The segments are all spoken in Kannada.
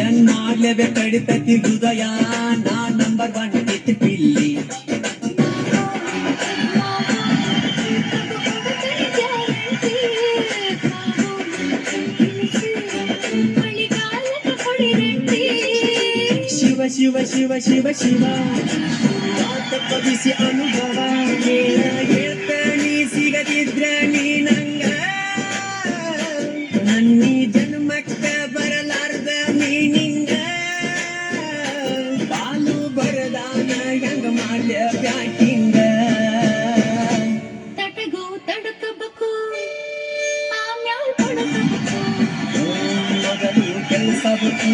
ಏನ್ ಮಾಡ್ಲೇಬೇಕು ಕಡಿತತಿ ಹೃದಯ ನಾ ನಂಬರ್ 1 ಇತ್ತು ಪಿಲ್ಲಿ ಶಿವ ಶಿವ ಶಿವ ಶಿವ ಶಿವ ಬಿಸಿ ಅನುಭವ ಹೇಳ್ತಾನಿ ಸಿಗದಿದ್ರ ನೀ ನಂಗ ನನ್ನೀ ಜನ್ಮಕ್ಕ ಬರಲಾರ್ದ ನೀನಿಂಗ ಬಾಲು ಬರದಾನ ಹೆಂಗ ಮಾಡ್ಯ ಬ್ಯಾಟಿಂಗ ತಟಗೂ ತಡಕಬೇಕು ಆಮ್ಯಾಲ್ ಪಡಕಬೇಕು ಮೊದಲು ಕೆಲಸ ಬೇಕು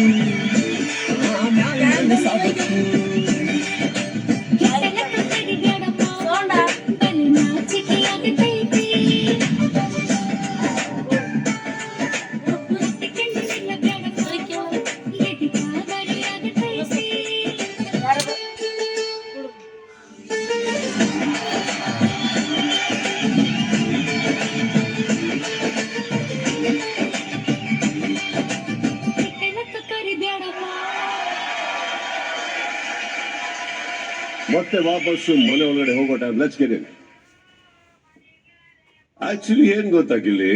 ಆಮ್ಯಾಲ ಕೆಲಸ ಬೇಕು ಕೆಟ್ಟಲಕ್ಕ ಕಡಿಬೇಡಪ್ಪ ಬಲು ನಾಚಿಕೆಯಾಗತೈತಿ ಕಂಡು ನಿಲ್ಲ ಬೇಡಪ್ಪ ಗೆಟಿಗ ಬರಿಯಾಗತೈತಿ ಕೆಟ್ಟಲಕ್ಕ ಕರಿಬೇಡಪ್ಪ ಮತ್ತೆ ವಾಪಸ್ಸು ಮನೆ ಒಳಗಡೆ ಹೋಗೋ ಟೈಮ್ ಲಚ್ಕೆದೇನೆ ಆಕ್ಚುಲಿ ಏನ್ ಗೊತ್ತಾಗಿಲ್ಲಿ